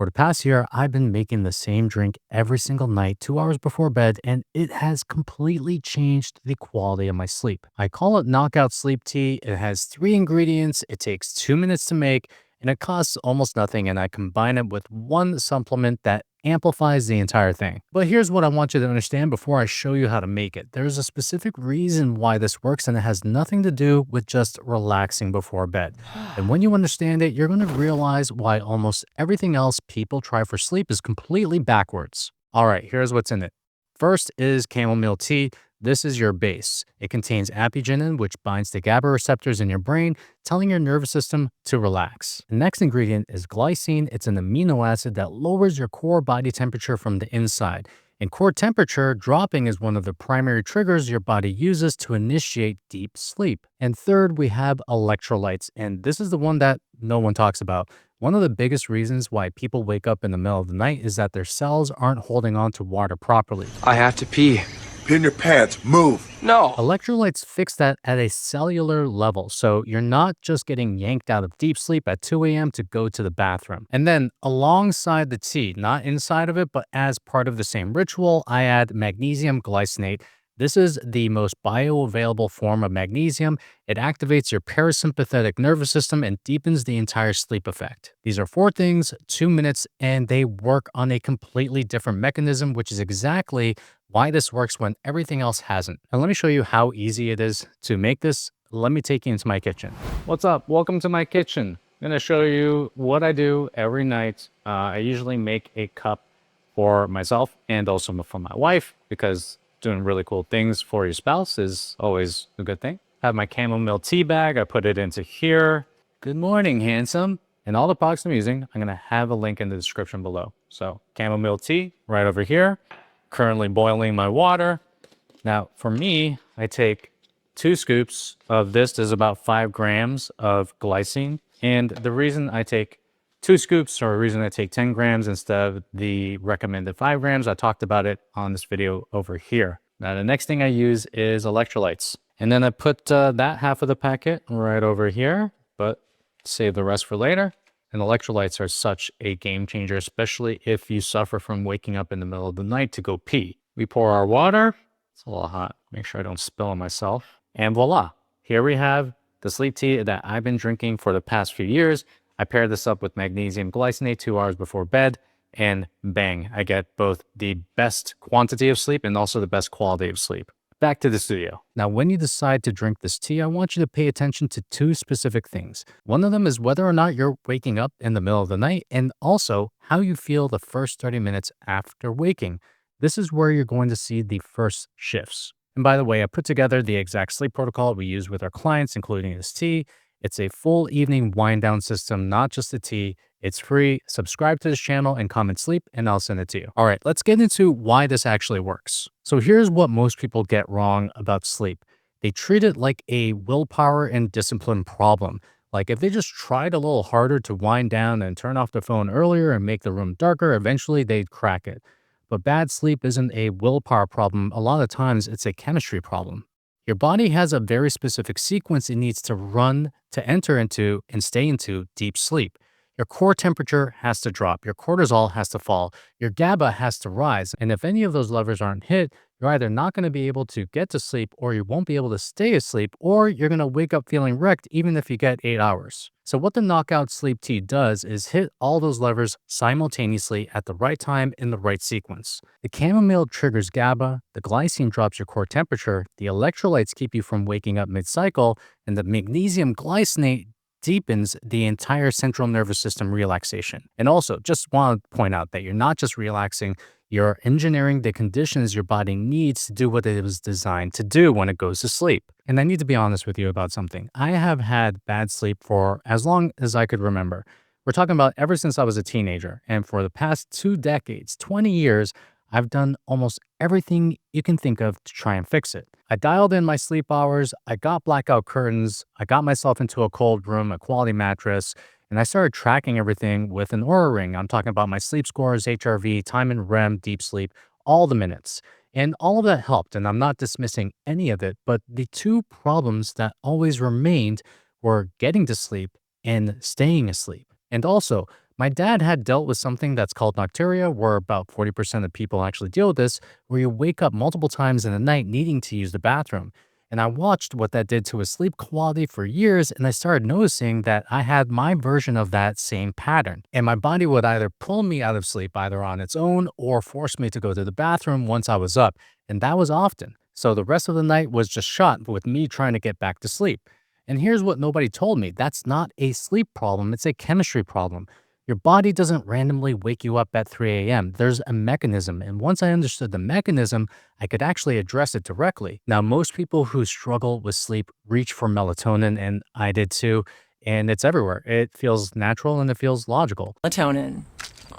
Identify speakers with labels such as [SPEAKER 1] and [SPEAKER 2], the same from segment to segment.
[SPEAKER 1] For the past year, I've been making the same drink every single night, 2 hours before bed, and it has completely changed the quality of my sleep. I call it Knockout Sleep Tea. It has 3 ingredients, it takes 2 minutes to make, and it costs almost nothing. And I combine it with one supplement that amplifies the entire thing. But here's what I want you to understand before I show you how to make it. There's a specific reason why this works, and it has nothing to do with just relaxing before bed. And when you understand it, you're going to realize why almost everything else people try for sleep is completely backwards. All right, here's what's in it. First is chamomile tea. This is your base. It contains apigenin, which binds to GABA receptors in your brain, telling your nervous system to relax. The next ingredient is glycine. It's an amino acid that lowers your core body temperature from the inside. And core temperature dropping is one of the primary triggers your body uses to initiate deep sleep. And third, we have electrolytes. And this is the one that no one talks about. One of the biggest reasons why people wake up in the middle of the night is that their cells aren't holding on to water properly.
[SPEAKER 2] I have to pee.
[SPEAKER 3] Pee in your pants. Move.
[SPEAKER 2] No.
[SPEAKER 1] Electrolytes fix that at a cellular level, so you're not just getting yanked out of deep sleep at 2 a.m. to go to the bathroom. And then alongside the tea, not inside of it, but as part of the same ritual, I add magnesium glycinate. This is the most bioavailable form of magnesium. It activates your parasympathetic nervous system and deepens the entire sleep effect. These are 4 things, 2 minutes, and they work on a completely different mechanism, which is exactly why this works when everything else hasn't. And let me show you how easy it is to make this. Let me take you into my kitchen. What's up? Welcome to my kitchen. I'm gonna show you what I do every night. I usually make a cup for myself and also for my wife, because doing really cool things for your spouse is always a good thing. I have my chamomile tea bag. I put it into here. Good morning, handsome. And all the products I'm using, I'm gonna have a link in the description below. So chamomile tea right over here. Currently boiling my water. Now for me, I take 2 scoops of this. There's about 5 grams of glycine. And the reason I take 2 scoops, or the reason I take 10 grams instead of the recommended 5 grams, I talked about it on this video over here. Now the next thing I use is electrolytes. And then I put that half of the packet right over here, but save the rest for later. And electrolytes are such a game changer, especially if you suffer from waking up in the middle of the night to go pee. We pour our water. It's a little hot. Make sure I don't spill on myself. And voila, here we have the sleep tea that I've been drinking for the past few years. I pair this up with magnesium glycinate 2 hours before bed, and bang, I get both the best quantity of sleep and also the best quality of sleep. Back to the studio. Now, when you decide to drink this tea, I want you to pay attention to 2 specific things. One of them is whether or not you're waking up in the middle of the night, and also how you feel the first 30 minutes after waking. This is where you're going to see the first shifts. And by the way, I put together the exact sleep protocol we use with our clients, including this tea. It's a full evening wind down system, not just the tea. It's free. Subscribe to this channel and comment sleep, and I'll send it to you. All right, let's get into why this actually works. So here's what most people get wrong about sleep. They treat it like a willpower and discipline problem. Like if they just tried a little harder to wind down and turn off the phone earlier and make the room darker, eventually they'd crack it. But bad sleep isn't a willpower problem. A lot of times it's a chemistry problem. Your body has a very specific sequence it needs to run to enter into and stay into deep sleep. Your core temperature has to drop, your cortisol has to fall, your GABA has to rise, and if any of those levers aren't hit, you're either not going to be able to get to sleep, or you won't be able to stay asleep, or you're going to wake up feeling wrecked even if you get 8 hours. So what the Knockout Sleep Tea does is hit all those levers simultaneously at the right time in the right sequence. The chamomile triggers GABA, the glycine drops your core temperature, the electrolytes keep you from waking up mid-cycle, and the magnesium glycinate deepens the entire central nervous system relaxation. And also, just want to point out that you're not just relaxing, you're engineering the conditions your body needs to do what it was designed to do when it goes to sleep. And I need to be honest with you about something. I have had bad sleep for as long as I could remember. We're talking about ever since I was a teenager. And for the past 2 decades, 20 years, I've done almost everything you can think of to try and fix it. I dialed in my sleep hours, I got blackout curtains, I got myself into a cold room, a quality mattress, and I started tracking everything with an Oura ring. I'm talking about my sleep scores, HRV, time in REM, deep sleep, all the minutes. And all of that helped, and I'm not dismissing any of it, but the 2 problems that always remained were getting to sleep and staying asleep. And also, My dad had dealt with something that's called nocturia, where about 40% of people actually deal with this, where you wake up multiple times in the night needing to use the bathroom. And I watched what that did to his sleep quality for years, and I started noticing that I had my version of that same pattern. And my body would either pull me out of sleep either on its own or force me to go to the bathroom once I was up. And that was often. So the rest of the night was just shot with me trying to get back to sleep. And here's what nobody told me: that's not a sleep problem, it's a chemistry problem. Your body doesn't randomly wake you up at 3 a.m. There's a mechanism. And once I understood the mechanism, I could actually address it directly. Now, most people who struggle with sleep reach for melatonin, and I did too. And it's everywhere. It feels natural and it feels logical.
[SPEAKER 2] Melatonin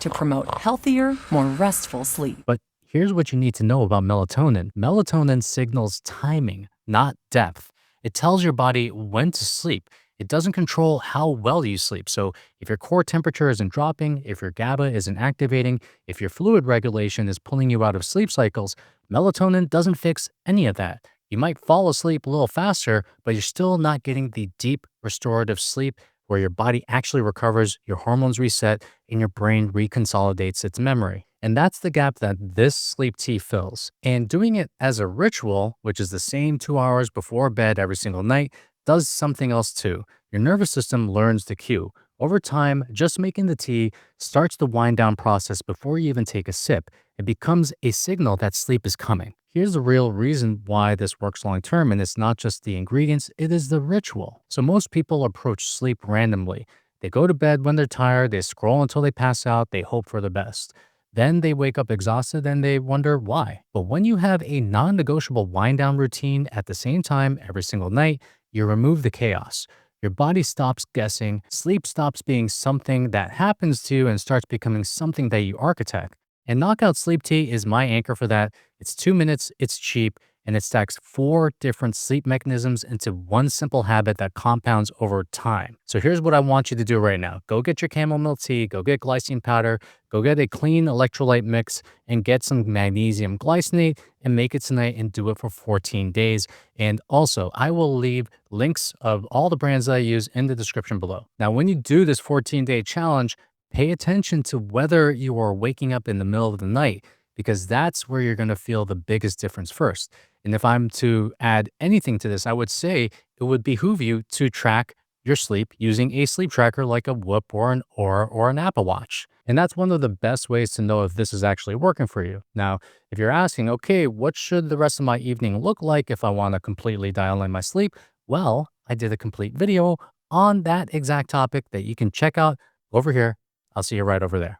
[SPEAKER 2] to promote healthier, more restful sleep.
[SPEAKER 1] But here's what you need to know about melatonin: melatonin signals timing, not depth. It tells your body when to sleep. It doesn't control how well you sleep. So if your core temperature isn't dropping, if your GABA isn't activating, if your fluid regulation is pulling you out of sleep cycles, melatonin doesn't fix any of that. You might fall asleep a little faster, but you're still not getting the deep restorative sleep where your body actually recovers, your hormones reset, and your brain reconsolidates its memory. And that's the gap that this sleep tea fills. And doing it as a ritual, which is the same 2 hours before bed every single night, does something else too. Your nervous system learns the cue. Over time, just making the tea starts the wind down process before you even take a sip. It becomes a signal that sleep is coming. Here's the real reason why this works long term, and it's not just the ingredients, it is the ritual. So most people approach sleep randomly. They go to bed when they're tired, they scroll until they pass out, they hope for the best. Then they wake up exhausted and they wonder why. But when you have a non-negotiable wind down routine at the same time every single night, you remove the chaos. Your body stops guessing, sleep stops being something that happens to you and starts becoming something that you architect. And Knockout Sleep Tea is my anchor for that. It's 2 minutes, it's cheap, and it stacks 4 different sleep mechanisms into one simple habit that compounds over time. So here's what I want you to do right now. Go get your chamomile tea, go get glycine powder, go get a clean electrolyte mix, and get some magnesium glycinate and make it tonight and do it for 14 days. And also, I will leave links of all the brands that I use in the description below. Now, when you do this 14-day challenge, pay attention to whether you are waking up in the middle of the night, because that's where you're going to feel the biggest difference first. And if I'm to add anything to this, I would say it would behoove you to track your sleep using a sleep tracker like a Whoop or an Oura or an Apple Watch. And that's one of the best ways to know if this is actually working for you. Now, if you're asking, okay, what should the rest of my evening look like if I want to completely dial in my sleep? Well, I did a complete video on that exact topic that you can check out over here. I'll see you right over there.